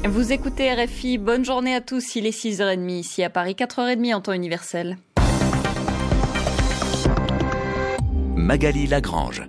Vous écoutez RFI, bonne journée à tous, il est 6h30 ici à Paris, 4h30 en temps universel. Magali Lagrange.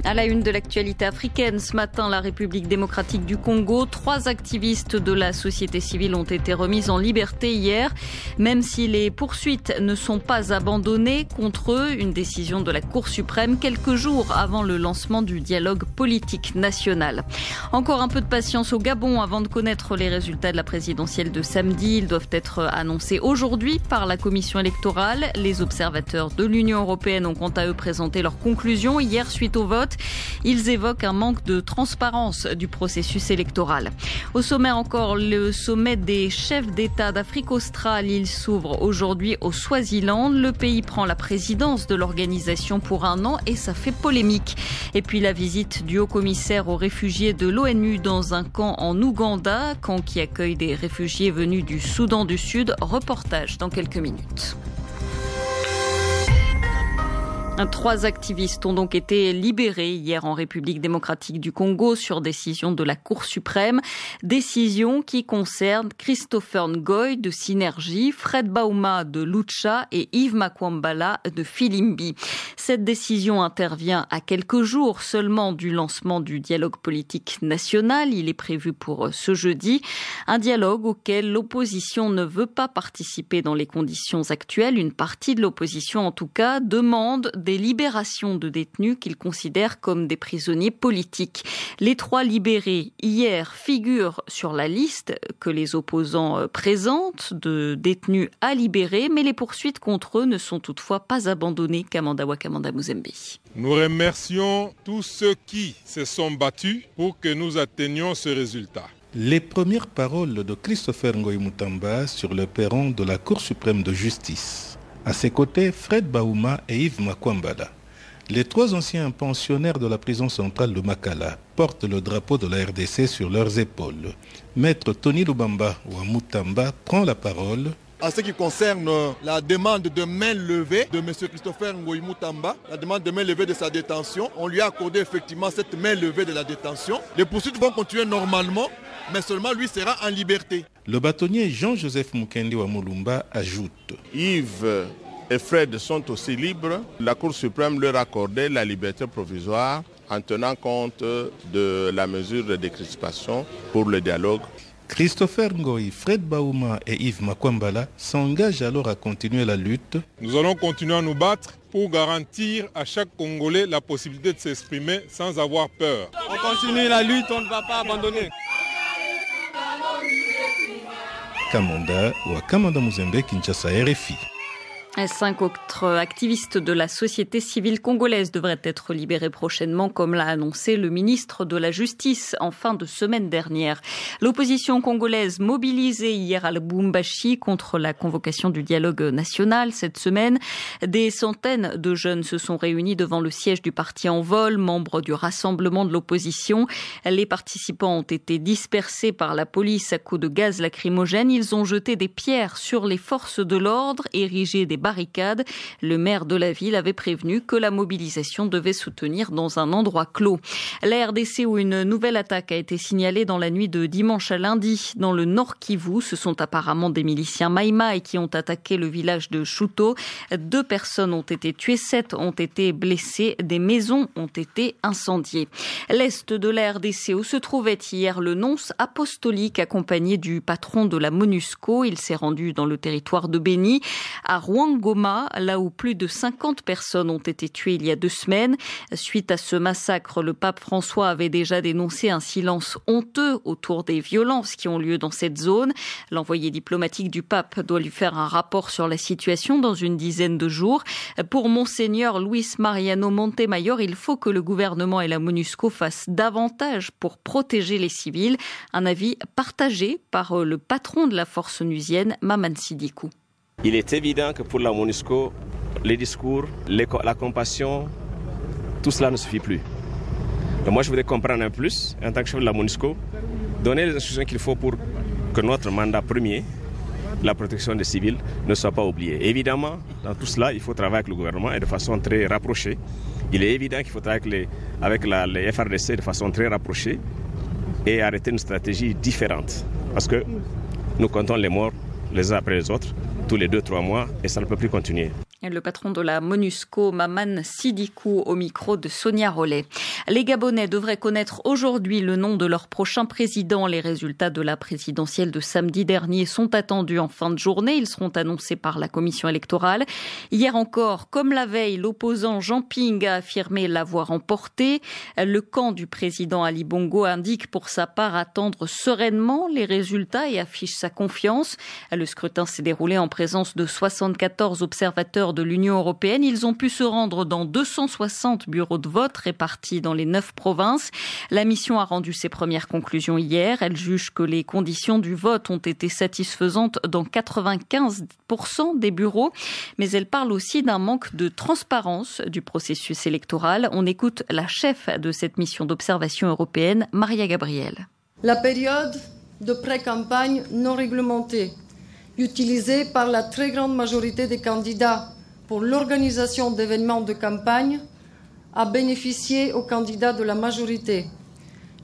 À la une de l'actualité africaine, ce matin, la République démocratique du Congo, 3 activistes de la société civile ont été remis en liberté hier, même si les poursuites ne sont pas abandonnées contre eux, une décision de la Cour suprême quelques jours avant le lancement du dialogue politique national. Encore un peu de patience au Gabon avant de connaître les résultats de la présidentielle de samedi. Ils doivent être annoncés aujourd'hui par la commission électorale. Les observateurs de l'Union européenne ont quant à eux présenté leurs conclusions hier suite au vote. Ils évoquent un manque de transparence du processus électoral. Au sommaire encore, le sommet des chefs d'État d'Afrique australe. Il s'ouvre aujourd'hui au Swaziland. Le pays prend la présidence de l'organisation pour 1 an et ça fait polémique. Et puis la visite du haut-commissaire aux réfugiés de l'ONU dans un camp en Ouganda, camp qui accueille des réfugiés venus du Soudan du Sud. Reportage dans quelques minutes. 3 activistes ont donc été libérés hier en République démocratique du Congo sur décision de la Cour suprême. Décision qui concerne Christopher Ngoy de Synergie, Fred Bauma de Lucha et Yves Makwambala de Filimbi. Cette décision intervient à quelques jours seulement du lancement du dialogue politique national. Il est prévu pour ce jeudi. Un dialogue auquel l'opposition ne veut pas participer dans les conditions actuelles. Une partie de l'opposition, en tout cas, demande des libérations de détenus qu'ils considèrent comme des prisonniers politiques. Les 3 libérés hier figurent sur la liste que les opposants présentent de détenus à libérer, mais les poursuites contre eux ne sont toutefois pas abandonnées. Kamanda Wakamanda Muzembe. Nous remercions tous ceux qui se sont battus pour que nous atteignions ce résultat. Les premières paroles de Christopher Ngoy Mutamba sur le perron de la Cour suprême de justice. À ses côtés, Fred Bauma et Yves Makwambala. Les 3 anciens pensionnaires de la prison centrale de Makala portent le drapeau de la RDC sur leurs épaules. Maître Tony Lubamba Mutamba prend la parole. En ce qui concerne la demande de main levée de M. Christopher Ngoy Mutamba, la demande de main levée de sa détention, on lui a accordé effectivement cette main levée de la détention. Les poursuites vont continuer normalement, mais seulement lui sera en liberté. Le bâtonnier Jean-Joseph Mukendi wa Mulumba ajoute. Yves et Fred sont aussi libres. La Cour suprême leur a accordé la liberté provisoire en tenant compte de la mesure de décrispation pour le dialogue. Christopher Ngoy, Fred Bauma et Yves Makwambala s'engagent alors à continuer la lutte. Nous allons continuer à nous battre pour garantir à chaque Congolais la possibilité de s'exprimer sans avoir peur. On continue la lutte, on ne va pas abandonner. Kamanda Wakamanda Muzembe, Kinshasa, RFI. 5 autres activistes de la société civile congolaise devraient être libérés prochainement, comme l'a annoncé le ministre de la Justice en fin de semaine dernière. L'opposition congolaise mobilisée hier à Lubumbashi contre la convocation du dialogue national cette semaine. Des centaines de jeunes se sont réunis devant le siège du parti En Vol, membre du rassemblement de l'opposition. Les participants ont été dispersés par la police à coups de gaz lacrymogène. Ils ont jeté des pierres sur les forces de l'ordre, érigé des barricades. Le maire de la ville avait prévenu que la mobilisation devait se tenir dans un endroit clos. La RDC, où une nouvelle attaque a été signalée dans la nuit de dimanche à lundi dans le Nord Kivu. Ce sont apparemment des miliciens Maïmaï qui ont attaqué le village de Chuto. 2 personnes ont été tuées, 7 ont été blessées. Des maisons ont été incendiées. L'est de la RDC, où se trouvait hier le nonce apostolique accompagné du patron de la MONUSCO. Il s'est rendu dans le territoire de Béni, à Goma, là où plus de 50 personnes ont été tuées il y a 2 semaines. Suite à ce massacre, le pape François avait déjà dénoncé un silence honteux autour des violences qui ont lieu dans cette zone. L'envoyé diplomatique du pape doit lui faire un rapport sur la situation dans une dizaine de jours. Pour Monseigneur Luis Mariano Montemayor, il faut que le gouvernement et la MONUSCO fassent davantage pour protéger les civils. Un avis partagé par le patron de la force onusienne, Maman Sidikou. Il est évident que pour la MONUSCO, les discours, la compassion, tout cela ne suffit plus. Donc moi, je voudrais comprendre un plus, en tant que chef de la MONUSCO, donner les instructions qu'il faut pour que notre mandat premier, la protection des civils, ne soit pas oublié. Évidemment, dans tout cela, il faut travailler avec le gouvernement et de façon très rapprochée. Il est évident qu'il faut travailler avec les FRDC de façon très rapprochée et arrêter une stratégie différente. Parce que nous comptons les morts les uns après les autres, tous les 2-3 mois, et ça ne peut plus continuer. Le patron de la MONUSCO, Maman Sidikou, au micro de Sonia Rollet. Les Gabonais devraient connaître aujourd'hui le nom de leur prochain président. Les résultats de la présidentielle de samedi dernier sont attendus en fin de journée. Ils seront annoncés par la commission électorale. Hier encore, comme la veille, l'opposant Jean Ping a affirmé l'avoir emporté. Le camp du président Ali Bongo indique pour sa part attendre sereinement les résultats et affiche sa confiance. Le scrutin s'est déroulé en présence de 74 observateurs de l'Union européenne. Ils ont pu se rendre dans 260 bureaux de vote répartis dans les 9 provinces. La mission a rendu ses premières conclusions hier. Elle juge que les conditions du vote ont été satisfaisantes dans 95% des bureaux, mais elle parle aussi d'un manque de transparence du processus électoral. On écoute la chef de cette mission d'observation européenne, Maria Gabriel. La période de pré-campagne non réglementée, utilisée par la très grande majorité des candidats pour l'organisation d'événements de campagne, a bénéficié aux candidats de la majorité.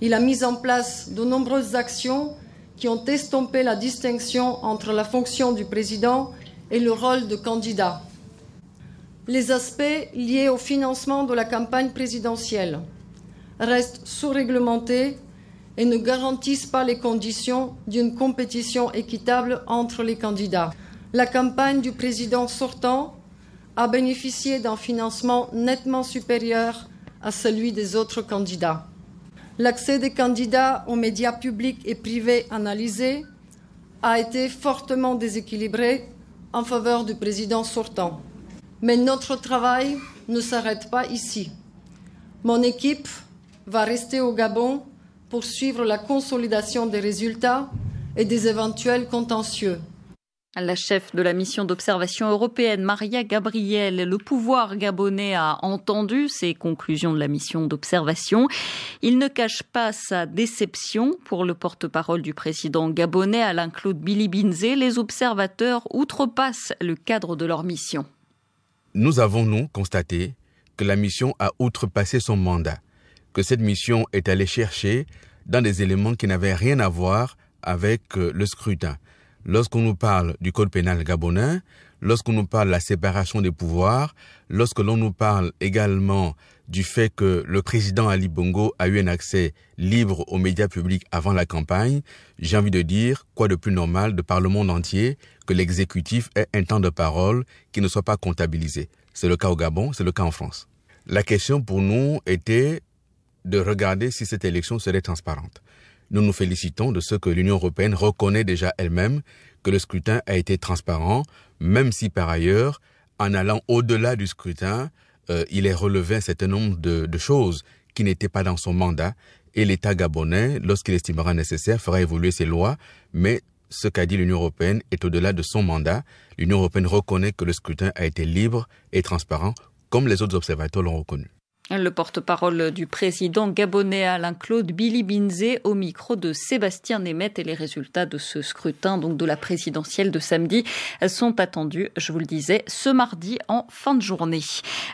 Il a mis en place de nombreuses actions qui ont estompé la distinction entre la fonction du président et le rôle de candidat. Les aspects liés au financement de la campagne présidentielle restent sous-réglementés et ne garantissent pas les conditions d'une compétition équitable entre les candidats. La campagne du président sortant a bénéficié d'un financement nettement supérieur à celui des autres candidats. L'accès des candidats aux médias publics et privés analysés a été fortement déséquilibré en faveur du président sortant. Mais notre travail ne s'arrête pas ici. Mon équipe va rester au Gabon pour suivre la consolidation des résultats et des éventuels contentieux. La chef de la mission d'observation européenne, Maria Gabriel, le pouvoir gabonais a entendu ces conclusions de la mission d'observation. Il ne cache pas sa déception pour le porte-parole du président gabonais, Alain-Claude Bilibinze. Les observateurs outrepassent le cadre de leur mission. Nous avons, nous, constaté que la mission a outrepassé son mandat, que cette mission est allée chercher dans des éléments qui n'avaient rien à voir avec le scrutin. Lorsqu'on nous parle du code pénal gabonais, lorsqu'on nous parle de la séparation des pouvoirs, lorsque l'on nous parle également du fait que le président Ali Bongo a eu un accès libre aux médias publics avant la campagne, j'ai envie de dire, quoi de plus normal de par le monde entier que l'exécutif ait un temps de parole qui ne soit pas comptabilisé. C'est le cas au Gabon, c'est le cas en France. La question pour nous était de regarder si cette élection serait transparente. Nous nous félicitons de ce que l'Union européenne reconnaît déjà elle-même que le scrutin a été transparent, même si par ailleurs, en allant au-delà du scrutin, il est relevé un certain nombre de choses qui n'étaient pas dans son mandat. Et l'État gabonais, lorsqu'il estimera nécessaire, fera évoluer ses lois. Mais ce qu'a dit l'Union européenne est au-delà de son mandat. L'Union européenne reconnaît que le scrutin a été libre et transparent, comme les autres observateurs l'ont reconnu. Le porte-parole du président gabonais Alain-Claude Bilibinze au micro de Sébastien Nemeth, et les résultats de ce scrutin, donc de la présidentielle de samedi, sont attendus, je vous le disais, ce mardi en fin de journée.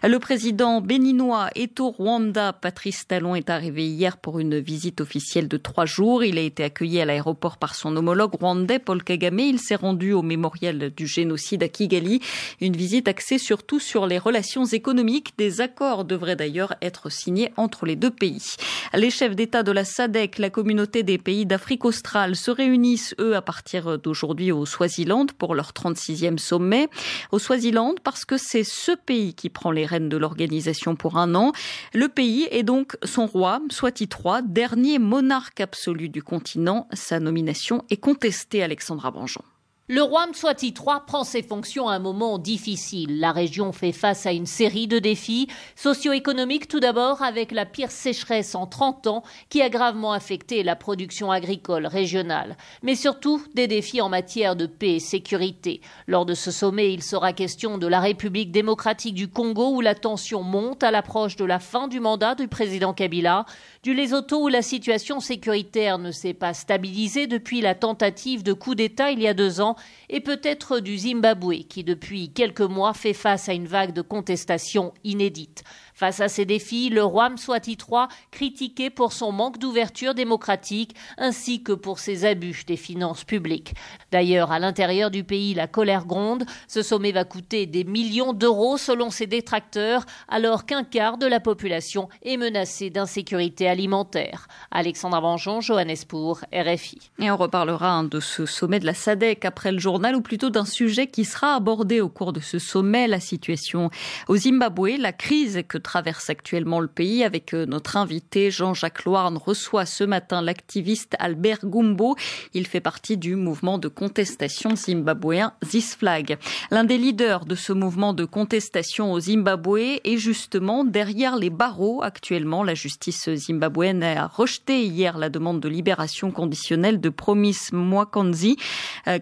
Le président béninois est au Rwanda. Patrice Talon est arrivé hier pour une visite officielle de 3 jours. Il a été accueilli à l'aéroport par son homologue rwandais Paul Kagame. Il s'est rendu au mémorial du génocide à Kigali. Une visite axée surtout sur les relations économiques. Des accords devraient d'ailleurs être signé entre les deux pays. Les chefs d'État de la SADC, la communauté des pays d'Afrique australe, se réunissent, eux, à partir d'aujourd'hui au Swaziland pour leur 36e sommet. Au Swaziland, parce que c'est ce pays qui prend les rênes de l'organisation pour 1 an. Le pays est donc son roi, Mswati III, dernier monarque absolu du continent. Sa nomination est contestée, Alexandra Banjon. Le roi Mswati III prend ses fonctions à un moment difficile. La région fait face à une série de défis socio-économiques, tout d'abord avec la pire sécheresse en 30 ans qui a gravement affecté la production agricole régionale. Mais surtout des défis en matière de paix et sécurité. Lors de ce sommet, il sera question de la République démocratique du Congo où la tension monte à l'approche de la fin du mandat du président Kabila, du Lesotho où la situation sécuritaire ne s'est pas stabilisée depuis la tentative de coup d'État il y a 2 ans, et peut-être du Zimbabwe qui depuis quelques mois fait face à une vague de contestation inédite. Face à ces défis, le roi Mswati III critiqué pour son manque d'ouverture démocratique ainsi que pour ses abus des finances publiques. D'ailleurs, à l'intérieur du pays, la colère gronde. Ce sommet va coûter des millions d'euros selon ses détracteurs, alors qu'un quart de la population est menacée d'insécurité alimentaire. Alexandra Banjon, Johannesburg, RFI. Et on reparlera de ce sommet de la SADC après le journal, ou plutôt d'un sujet qui sera abordé au cours de ce sommet, la situation au Zimbabwe, la crise que traverse actuellement le pays. Avec notre invité Jean-Jacques Loarn reçoit ce matin l'activiste Albert Gumbo. Il fait partie du mouvement de contestation zimbabwéen ZISFLAG. L'un des leaders de ce mouvement de contestation au Zimbabwe est justement derrière les barreaux actuellement. La justice zimbabwéenne a rejeté hier la demande de libération conditionnelle de Promise Mwakanzi.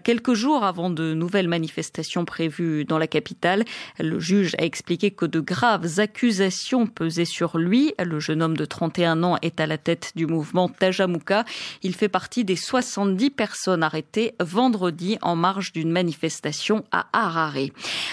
Quelques jours avant de nouvelles manifestations prévues dans la capitale, le juge a expliqué que de graves accusations pesaient sur lui. Le jeune homme de 31 ans est à la tête du mouvement Tajamuka. Il fait partie des 70 personnes arrêtées vendredi en marge d'une manifestation à Harare.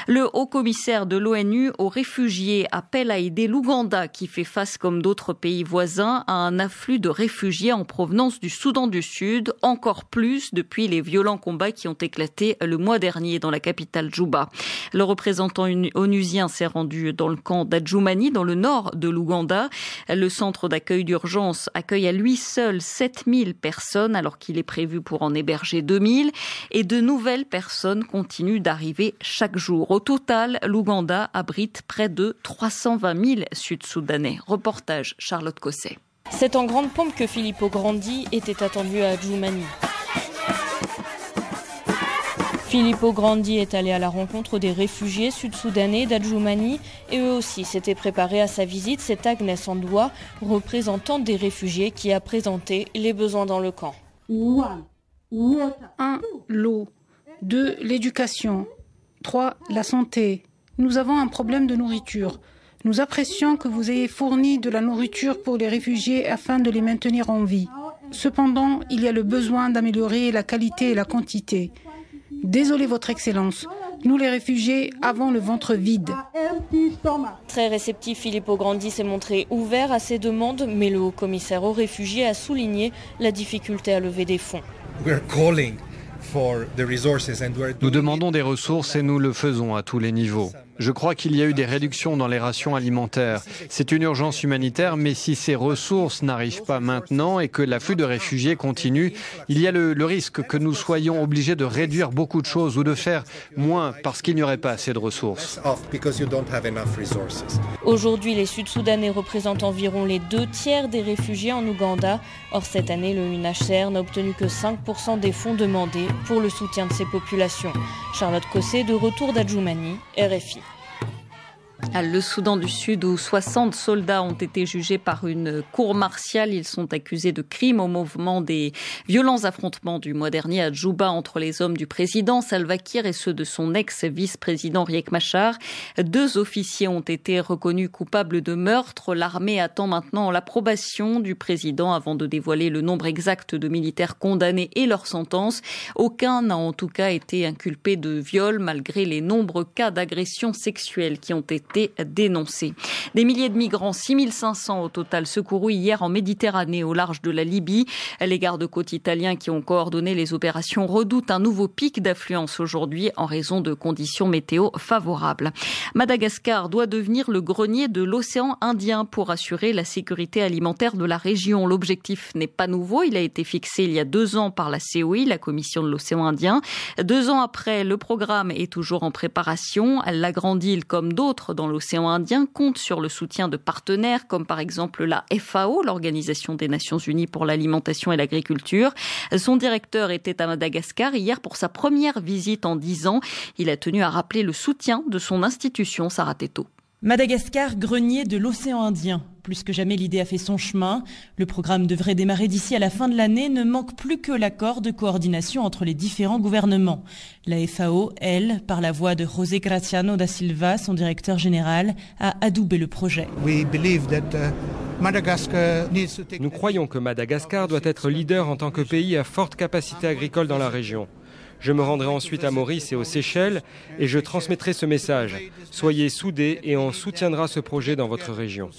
Le haut-commissaire de l'ONU aux réfugiés appelle à aider l'Ouganda qui fait face, comme d'autres pays voisins, à un afflux de réfugiés en provenance du Soudan du Sud, encore plus depuis les violents combats qui ont éclaté le mois dernier dans la capitale Djouba. Le représentant onusien s'est rendu dans le camp d'Adjumani, dans le nord de l'Ouganda. Le centre d'accueil d'urgence accueille à lui seul 7000 personnes, alors qu'il est prévu pour en héberger 2000. Et de nouvelles personnes continuent d'arriver chaque jour. Au total, l'Ouganda abrite près de 320 000 Sud-Soudanais. Reportage Charlotte Cosset. C'est en grande pompe que Filippo Grandi était attendu à Adjumani. Filippo Grandi est allé à la rencontre des réfugiés sud-soudanais d'Adjumani et eux aussi s'étaient préparés à sa visite. C'est Agnès Andoua, représentante des réfugiés, qui a présenté les besoins dans le camp. 1. L'eau. 2. L'éducation. 3. La santé. Nous avons un problème de nourriture. Nous apprécions que vous ayez fourni de la nourriture pour les réfugiés afin de les maintenir en vie. Cependant, il y a le besoin d'améliorer la qualité et la quantité. Désolé, Votre Excellence, nous les réfugiés avons le ventre vide. Très réceptif, Filippo Grandi s'est montré ouvert à ces demandes, mais le haut-commissaire aux réfugiés a souligné la difficulté à lever des fonds. Nous demandons des ressources et nous le faisons à tous les niveaux. Je crois qu'il y a eu des réductions dans les rations alimentaires. C'est une urgence humanitaire, mais si ces ressources n'arrivent pas maintenant et que l'afflux de réfugiés continue, il y a le risque que nous soyons obligés de réduire beaucoup de choses ou de faire moins parce qu'il n'y aurait pas assez de ressources. Aujourd'hui, les Sud-Soudanais représentent environ les 2/3 des réfugiés en Ouganda. Or, cette année, le UNHCR n'a obtenu que 5% des fonds demandés pour le soutien de ces populations. Charlotte Cosset, de retour d'Adjumani, RFI. Le Soudan du Sud, où 60 soldats ont été jugés par une cour martiale. Ils sont accusés de crimes au mouvement des violents affrontements du mois dernier à Djouba entre les hommes du président Salva Kiir et ceux de son ex-vice-président Riek Machar. 2 officiers ont été reconnus coupables de meurtre. L'armée attend maintenant l'approbation du président avant de dévoiler le nombre exact de militaires condamnés et leur sentence. Aucun n'a en tout cas été inculpé de viol malgré les nombreux cas d'agressions sexuelles qui ont été dénoncés. Des milliers de migrants, 6500 au total, secourus hier en Méditerranée au large de la Libye. Les gardes-côtes italiens qui ont coordonné les opérations redoutent un nouveau pic d'affluence aujourd'hui en raison de conditions météo favorables. Madagascar doit devenir le grenier de l'océan Indien pour assurer la sécurité alimentaire de la région. L'objectif n'est pas nouveau, il a été fixé il y a 2 ans par la COI, la Commission de l'océan Indien. 2 ans après, le programme est toujours en préparation. La Grande Île, comme d'autres dans l'océan Indien, compte sur le soutien de partenaires comme par exemple la FAO, l'Organisation des Nations Unies pour l'alimentation et l'agriculture. Son directeur était à Madagascar hier pour sa première visite en 10 ans. Il a tenu à rappeler le soutien de son institution, Sarah Teto. Madagascar, grenier de l'océan Indien. Plus que jamais, l'idée a fait son chemin. Le programme devrait démarrer d'ici à la fin de l'année. Ne manque plus que l'accord de coordination entre les différents gouvernements. La FAO, elle, par la voix de José Graciano da Silva, son directeur général, a adoubé le projet. Nous croyons que Madagascar doit être leader en tant que pays à forte capacité agricole dans la région. Je me rendrai ensuite à Maurice et aux Seychelles et je transmettrai ce message. Soyez soudés et on soutiendra ce projet dans votre région.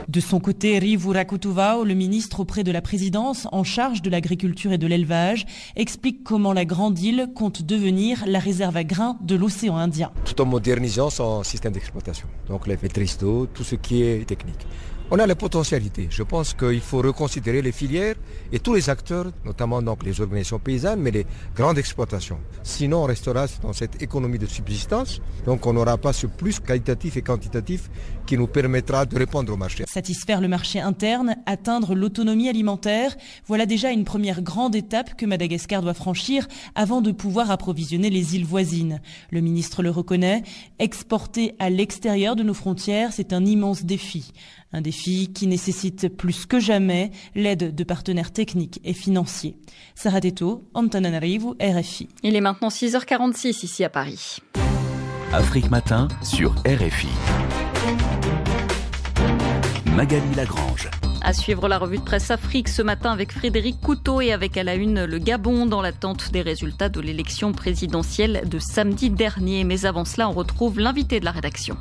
De son côté, Rivu Rakutuvao, le ministre auprès de la présidence en charge de l'agriculture et de l'élevage, explique comment la Grande Île compte devenir la réserve à grains de l'océan Indien. Tout en modernisant son système d'exploitation, donc les maîtrises d'eau, tout ce qui est technique. On a les potentialités. Je pense qu'il faut reconsidérer les filières et tous les acteurs, notamment donc les organisations paysannes, mais les grandes exploitations. Sinon, on restera dans cette économie de subsistance. Donc, on n'aura pas ce plus qualitatif et quantitatif qui nous permettra de répondre au marché. Satisfaire le marché interne, atteindre l'autonomie alimentaire, voilà déjà une première grande étape que Madagascar doit franchir avant de pouvoir approvisionner les îles voisines. Le ministre le reconnaît, exporter à l'extérieur de nos frontières, c'est un immense défi. Un défi qui nécessite plus que jamais l'aide de partenaires techniques et financiers. Sarah Teto, Antananarivo, RFI. Il est maintenant 6h46 ici à Paris. Afrique Matin sur RFI. Magali Lagrange. À suivre la revue de presse Afrique ce matin avec Frédéric Couteau et avec à la une le Gabon dans l'attente des résultats de l'élection présidentielle de samedi dernier. Mais avant cela, on retrouve l'invité de la rédaction.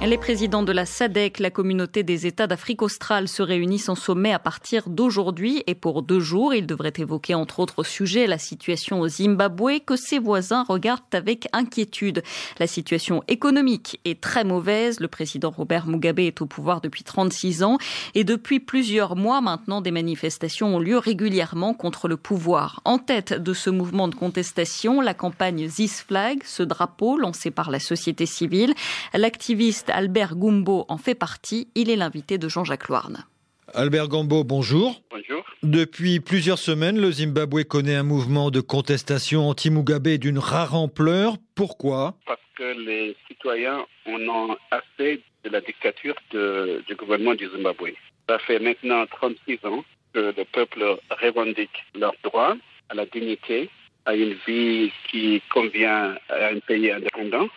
Les présidents de la SADC, la communauté des États d'Afrique australe, se réunissent en sommet à partir d'aujourd'hui et pour 2 jours. Ils devraient évoquer entre autres sujets la situation au Zimbabwe que ses voisins regardent avec inquiétude. La situation économique est très mauvaise. Le président Robert Mugabe est au pouvoir depuis 36 ans et depuis plusieurs mois maintenant, des manifestations ont lieu régulièrement contre le pouvoir. En tête de ce mouvement de contestation, la campagne This Flag, ce drapeau lancé par la société civile. L'activiste Albert Gumbo en fait partie. Il est l'invité de Jean-Jacques Loarne. Albert Gumbo, bonjour. Bonjour. Depuis plusieurs semaines, le Zimbabwe connaît un mouvement de contestation anti-Mugabe d'une rare ampleur. Pourquoi ? Parce que les citoyens en ont assez de la dictature du gouvernement du Zimbabwe. Ça fait maintenant 36 ans que le peuple revendique leurs droits à la dignité, à une vie qui convient à un pays indépendant.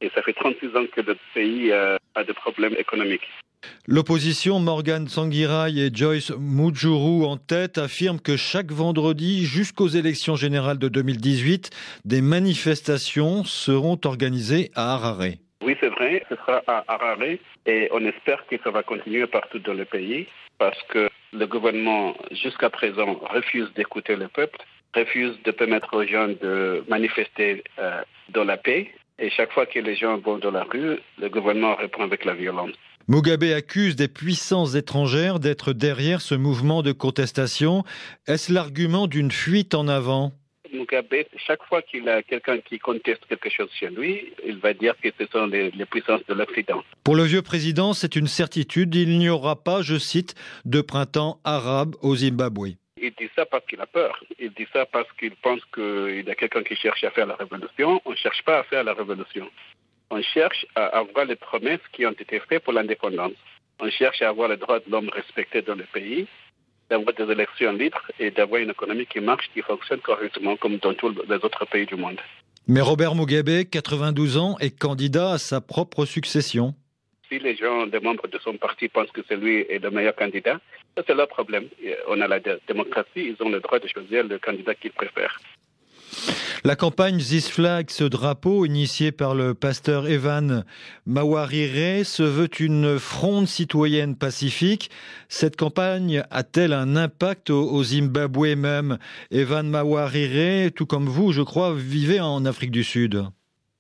Et ça fait 36 ans que le pays a des problèmes économiques. L'opposition, Morgan Tsvangirai et Joyce Mujuru en tête, affirment que chaque vendredi, jusqu'aux élections générales de 2018, des manifestations seront organisées à Harare. Oui, c'est vrai, ce sera à Harare et on espère que ça va continuer partout dans le pays parce que le gouvernement, jusqu'à présent, refuse d'écouter le peuple, refuse de permettre aux gens de manifester dans la paix. Et chaque fois que les gens vont dans la rue, le gouvernement répond avec la violence. Mugabe accuse des puissances étrangères d'être derrière ce mouvement de contestation. Est-ce l'argument d'une fuite en avant ? Mugabe, chaque fois qu'il a quelqu'un qui conteste quelque chose chez lui, il va dire que ce sont les puissances de l'Occident. Pour le vieux président, c'est une certitude. Il n'y aura pas, je cite, de printemps arabe au Zimbabwe. Il dit ça parce qu'il a peur. Il dit ça parce qu'il pense qu'il y a quelqu'un qui cherche à faire la révolution. On ne cherche pas à faire la révolution. On cherche à avoir les promesses qui ont été faites pour l'indépendance. On cherche à avoir les droits de l'homme respectés dans le pays, d'avoir des élections libres et d'avoir une économie qui marche, qui fonctionne correctement comme dans tous les autres pays du monde. Mais Robert Mugabe, 92 ans, est candidat à sa propre succession. Si les gens, des membres de son parti pensent que c'est lui est le meilleur candidat, ça c'est leur problème. On a la démocratie, ils ont le droit de choisir le candidat qu'ils préfèrent. La campagne This Flag, ce drapeau initié par le pasteur Evan Mawarire, se veut une fronde citoyenne pacifique. Cette campagne a-t-elle un impact au Zimbabwe même ? Evan Mawarire, tout comme vous, je crois, vivez en Afrique du Sud.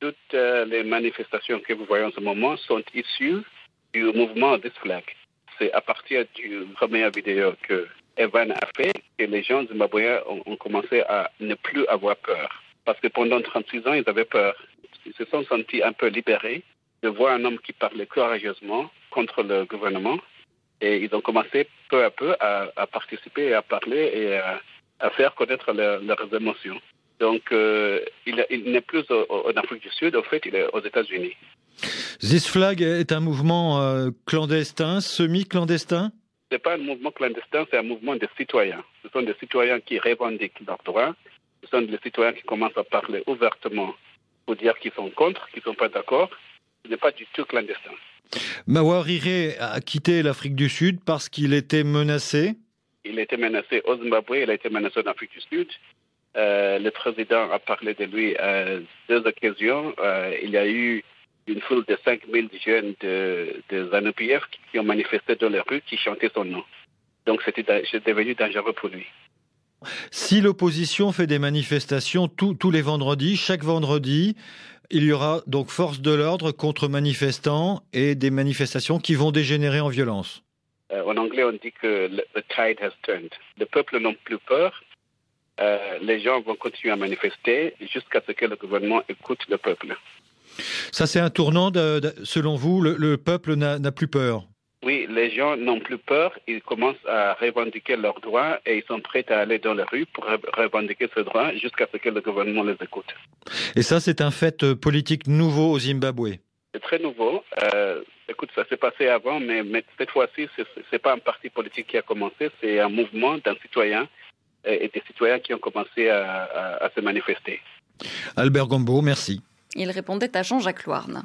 Toutes les manifestations que vous voyez en ce moment sont issues du mouvement This Flag. C'est à partir du première vidéo que Evan a fait que les gens zimbabwéens ont commencé à ne plus avoir peur. Parce que pendant 36 ans, ils avaient peur. Ils se sont sentis un peu libérés de voir un homme qui parlait courageusement contre le gouvernement. Et ils ont commencé peu à peu à participer, à parler et à faire connaître leurs émotions. Donc, il n'est plus en Afrique du Sud, en fait, il est aux États-Unis. This Flag est un mouvement clandestin, semi-clandestin ? Ce n'est pas un mouvement clandestin, c'est un mouvement de citoyens. Ce sont des citoyens qui revendiquent leurs droits. Ce sont des citoyens qui commencent à parler ouvertement pour dire qu'ils sont contre, qu'ils ne sont pas d'accord. Ce n'est pas du tout clandestin. Mawarire a quitté l'Afrique du Sud parce qu'il était menacé ? Il a été menacé au Zimbabwe, il a été menacé en Afrique du Sud. Le président a parlé de lui à 2 occasions. Il y a eu une foule de 5000 jeunes de ZANU-PF qui ont manifesté dans les rues, qui chantaient son nom. Donc c'est devenu dangereux pour lui. Si l'opposition fait des manifestations tous les vendredis, chaque vendredi, il y aura donc force de l'ordre contre manifestants et des manifestations qui vont dégénérer en violence. En anglais, on dit que the tide has turned. Le peuple n'a plus peur. Les gens vont continuer à manifester jusqu'à ce que le gouvernement écoute le peuple. Ça, c'est un tournant, selon vous, le peuple n'a plus peur? Oui, les gens n'ont plus peur, ils commencent à revendiquer leurs droits et ils sont prêts à aller dans la rue pour revendiquer ce droit jusqu'à ce que le gouvernement les écoute. Et ça, c'est un fait politique nouveau au Zimbabwe? C'est très nouveau. Écoute, ça s'est passé avant, mais cette fois-ci, c'est pas un parti politique qui a commencé, c'est un mouvement d'un citoyen et des citoyens qui ont commencé à se manifester. Albert Gombo, merci. Il répondait à Jean-Jacques Louarn.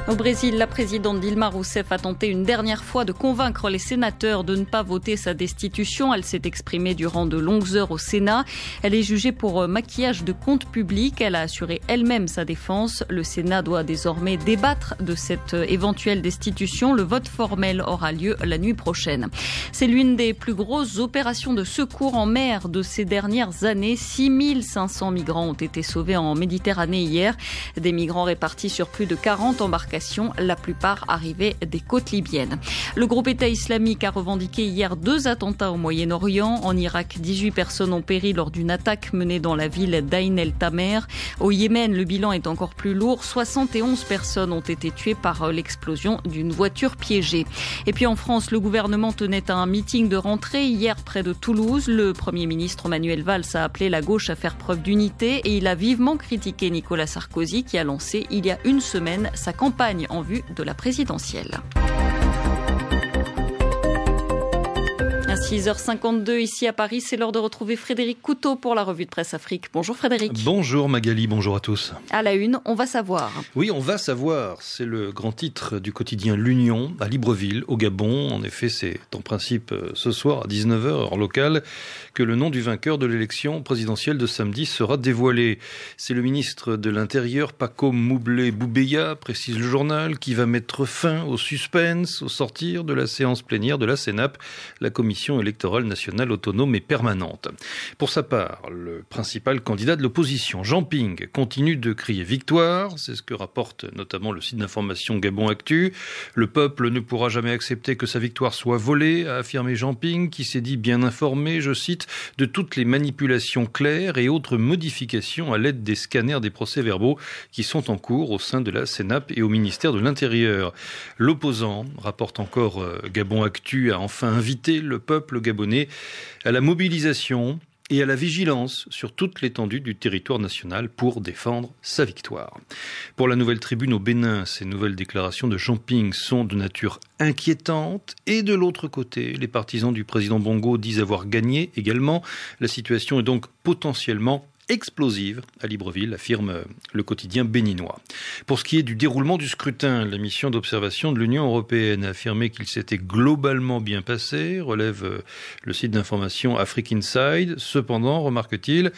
Au Brésil, la présidente Dilma Rousseff a tenté une dernière fois de convaincre les sénateurs de ne pas voter sa destitution. Elle s'est exprimée durant de longues heures au Sénat. Elle est jugée pour maquillage de comptes publics. Elle a assuré elle-même sa défense. Le Sénat doit désormais débattre de cette éventuelle destitution. Le vote formel aura lieu la nuit prochaine. C'est l'une des plus grosses opérations de secours en mer de ces dernières années. 6500 migrants ont été sauvés en Méditerranée hier. Des migrants répartis sur plus de 40 embarcations, la plupart arrivés des côtes libyennes. Le groupe État islamique a revendiqué hier 2 attentats au Moyen-Orient. En Irak, 18 personnes ont péri lors d'une attaque menée dans la ville d'Ain el-Tamer. Au Yémen, le bilan est encore plus lourd. 71 personnes ont été tuées par l'explosion d'une voiture piégée. Et puis en France, le gouvernement tenait un meeting de rentrée hier près de Toulouse. Le Premier ministre Manuel Valls a appelé la gauche à faire preuve d'unité et il a vivement critiqué Nicolas Sarkozy qui a lancé il y a une semaine sa campagne en vue de la présidentielle. À 6h52 ici à Paris, c'est l'heure de retrouver Frédéric Couteau pour la revue de presse Afrique. Bonjour Frédéric. Bonjour Magali, bonjour à tous. À la une, on va savoir. Oui, on va savoir. C'est le grand titre du quotidien L'Union à Libreville, au Gabon. En effet, c'est en principe ce soir à 19h, heure locale, que le nom du vainqueur de l'élection présidentielle de samedi sera dévoilé. C'est le ministre de l'Intérieur, Paco Moublé Boubeya, précise le journal, qui va mettre fin au suspense au sortir de la séance plénière de la CENAP, la commission électorale nationale autonome et permanente. Pour sa part, le principal candidat de l'opposition, Jean Ping, continue de crier victoire. C'est ce que rapporte notamment le site d'information Gabon Actu. Le peuple ne pourra jamais accepter que sa victoire soit volée, a affirmé Jean Ping, qui s'est dit bien informé, je cite, de toutes les manipulations claires et autres modifications à l'aide des scanners des procès-verbaux qui sont en cours au sein de la CENAP et au ministère de l'Intérieur. L'opposant, rapporte encore Gabon Actu, a enfin invité le peuple gabonais à la mobilisation et à la vigilance sur toute l'étendue du territoire national pour défendre sa victoire. Pour la Nouvelle Tribune au Bénin, ces nouvelles déclarations de Jean Ping sont de nature inquiétante. Et de l'autre côté, les partisans du président Bongo disent avoir gagné également. La situation est donc potentiellement explosive à Libreville, affirme le quotidien béninois. Pour ce qui est du déroulement du scrutin, la mission d'observation de l'Union européenne a affirmé qu'il s'était globalement bien passé, relève le site d'information Afrique Inside. Cependant, remarque-t-il,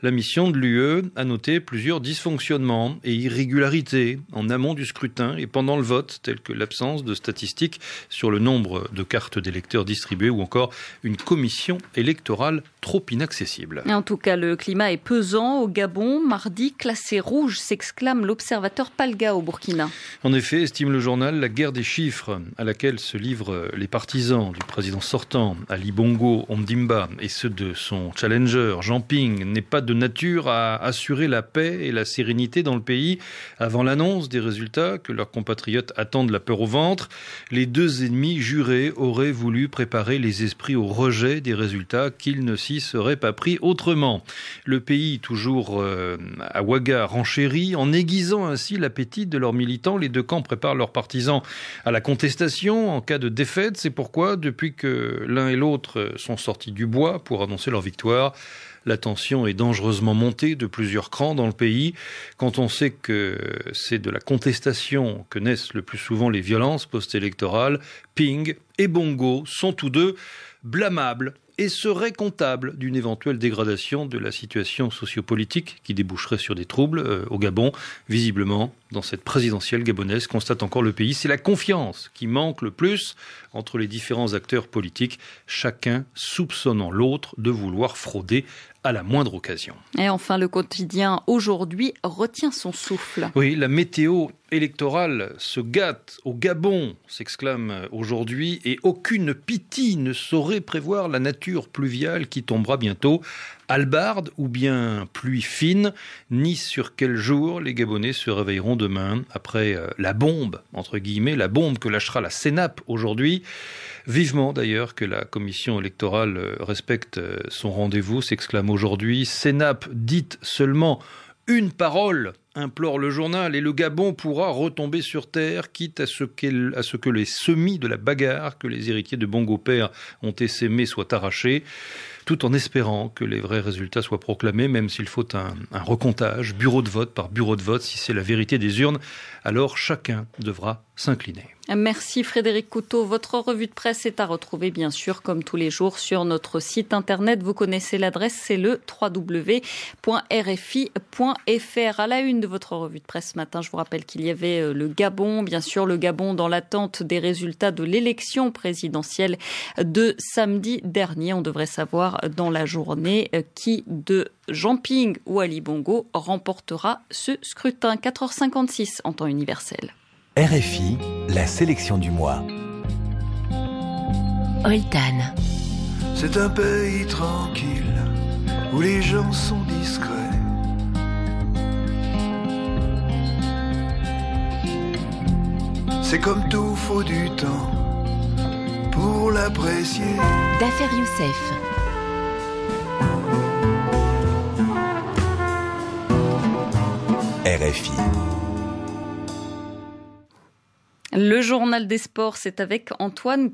la mission de l'UE a noté plusieurs dysfonctionnements et irrégularités en amont du scrutin et pendant le vote, tels que l'absence de statistiques sur le nombre de cartes d'électeurs distribuées ou encore une commission électorale trop inaccessible. En tout cas, le climat est pesant au Gabon. Mardi, classé rouge, s'exclame l'observateur Palga au Burkina. En effet, estime le journal, la guerre des chiffres à laquelle se livrent les partisans du président sortant, Ali Bongo Ondimba, et ceux de son challenger, Jean Ping, n'est pas de nature à assurer la paix et la sérénité dans le pays. Avant l'annonce des résultats que leurs compatriotes attendent la peur au ventre, les deux ennemis jurés auraient voulu préparer les esprits au rejet des résultats qu'ils ne s'y seraient pas pris autrement. Le pays, toujours à Ouaga, renchérit, en aiguisant ainsi l'appétit de leurs militants. Les deux camps préparent leurs partisans à la contestation en cas de défaite. C'est pourquoi, depuis que l'un et l'autre sont sortis du bois pour annoncer leur victoire, La tension est dangereusement montée de plusieurs crans dans le pays. Quand on sait que c'est de la contestation que naissent le plus souvent les violences post-électorales, Ping et Bongo sont tous deux blâmables et serait comptable d'une éventuelle dégradation de la situation sociopolitique qui déboucherait sur des troubles au Gabon. Visiblement, dans cette présidentielle gabonaise, constate encore le pays, c'est la confiance qui manque le plus entre les différents acteurs politiques, chacun soupçonnant l'autre de vouloir frauder à la moindre occasion. Et enfin, le quotidien Aujourd'hui retient son souffle. Oui, la météo électorale se gâte au Gabon, s'exclame Aujourd'hui, et aucune pitié ne saurait prévoir la nature pluviale qui tombera bientôt. Hallebarde ou bien pluie fine, ni sur quel jour les Gabonais se réveilleront demain après la bombe, entre guillemets, la bombe que lâchera la CNAP aujourd'hui. Vivement d'ailleurs que la commission électorale respecte son rendez-vous, s'exclame Aujourd'hui. CNAP dite seulement une parole, implore le journal, et le Gabon pourra retomber sur terre, quitte à ce que les semis de la bagarre que les héritiers de Bongo Père ont essaimés soient arrachés, tout en espérant que les vrais résultats soient proclamés, même s'il faut un recomptage, bureau de vote par bureau de vote. Si c'est la vérité des urnes, alors chacun devra s'incliner. Merci Frédéric Couteau. Votre revue de presse est à retrouver bien sûr comme tous les jours sur notre site internet. Vous connaissez l'adresse, c'est le www.rfi.fr. À la une de votre revue de presse ce matin, je vous rappelle qu'il y avait le Gabon. Bien sûr, le Gabon dans l'attente des résultats de l'élection présidentielle de samedi dernier. On devrait savoir dans la journée qui de Jean Ping ou Ali Bongo remportera ce scrutin. 4h56 en temps universel. RFI, la sélection du mois. Oltan. C'est un pays tranquille où les gens sont discrets. C'est comme tout, faut du temps pour l'apprécier. Dafer Youssef. RFI. Le journal des sports, c'est avec Antoine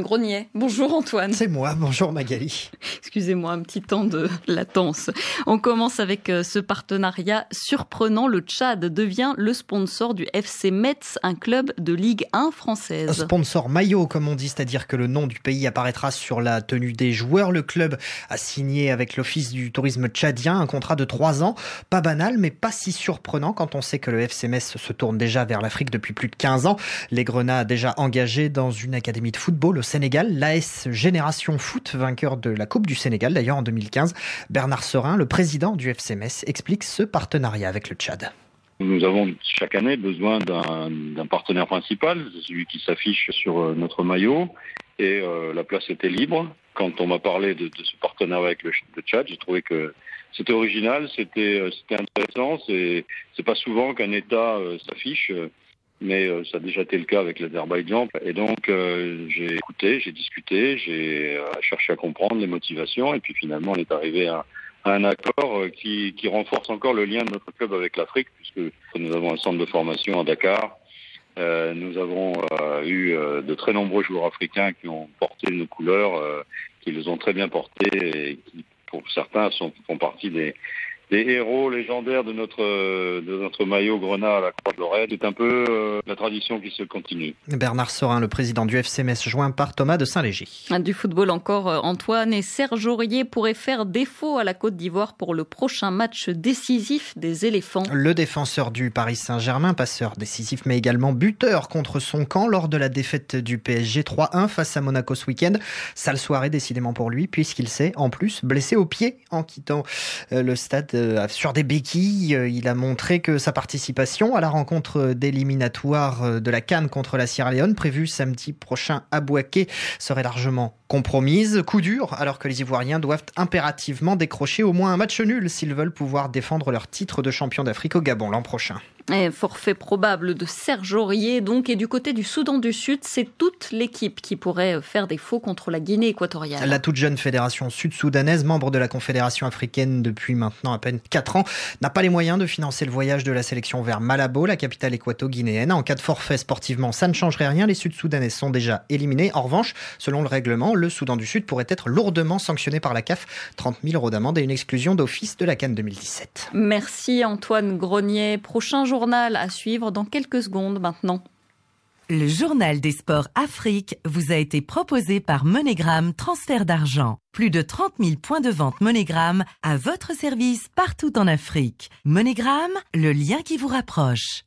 Grenier. Bonjour Antoine. C'est moi, bonjour Magali. Excusez-moi, un petit temps de latence. On commence avec ce partenariat surprenant. Le Tchad devient le sponsor du FC Metz, un club de Ligue 1 française. Sponsor maillot, comme on dit, c'est-à-dire que le nom du pays apparaîtra sur la tenue des joueurs. Le club a signé avec l'Office du tourisme tchadien un contrat de 3 ans. Pas banal, mais pas si surprenant quand on sait que le FC Metz se tourne déjà vers l'Afrique depuis plus de 15 ans. Les Grenats déjà engagés dans une académie de football au Sénégal, l'AS Génération Foot, vainqueur de la Coupe du Sénégal d'ailleurs en 2015. Bernard Serin, le président du FC Metz, explique ce partenariat avec le Tchad. Nous avons chaque année besoin d'un partenaire principal, celui qui s'affiche sur notre maillot, et la place était libre. Quand on m'a parlé de ce partenariat avec le Tchad, j'ai trouvé que c'était original, c'était intéressant. C'est pas souvent qu'un État s'affiche, mais ça a déjà été le cas avec l'Azerbaïdjan. Et donc j'ai écouté, j'ai discuté, j'ai cherché à comprendre les motivations, et puis finalement on est arrivé à un accord qui renforce encore le lien de notre club avec l'Afrique, puisque nous avons un centre de formation à Dakar. Nous avons eu de très nombreux joueurs africains qui ont porté nos couleurs, qui les ont très bien portées, et qui, pour certains, font partie des héros légendaires de notre maillot grenat à la Croix de Lorraine. C'est un peu la tradition qui se continue. Bernard Serin, le président du FC Metz, joint par Thomas de Saint-Léger. Du football encore, Antoine, et Serge Aurier pourrait faire défaut à la Côte d'Ivoire pour le prochain match décisif des éléphants. Le défenseur du Paris Saint-Germain, passeur décisif mais également buteur contre son camp lors de la défaite du PSG 3-1 face à Monaco ce week-end. Sale soirée décidément pour lui, puisqu'il s'est en plus blessé au pied en quittant le stade sur des béquilles. Il a montré que sa participation à la rencontre d'éliminatoire de la CAN contre la Sierra Leone, prévue samedi prochain à Bouaké, serait largement compromise. Coup dur, alors que les Ivoiriens doivent impérativement décrocher au moins un match nul s'ils veulent pouvoir défendre leur titre de champion d'Afrique au Gabon l'an prochain. Et forfait probable de Serge Aurier, donc. Et du côté du Soudan du Sud, c'est toute l'équipe qui pourrait faire défaut contre la Guinée équatoriale. La toute jeune fédération sud-soudanaise, membre de la Confédération africaine depuis maintenant à peine 4 ans, n'a pas les moyens de financer le voyage de la sélection vers Malabo, la capitale équato-guinéenne. En cas de forfait sportivement, ça ne changerait rien. Les Sud-Soudanais sont déjà éliminés. En revanche, selon le règlement, le Soudan du Sud pourrait être lourdement sanctionné par la CAF. 30 000 € d'amende et une exclusion d'office de la CAN 2017. Merci Antoine Grenier. Prochain journal à suivre dans quelques secondes maintenant. Le journal des sports Afrique vous a été proposé par MoneyGram Transfert d'argent. Plus de 30 000 points de vente MoneyGram à votre service partout en Afrique. MoneyGram, le lien qui vous rapproche.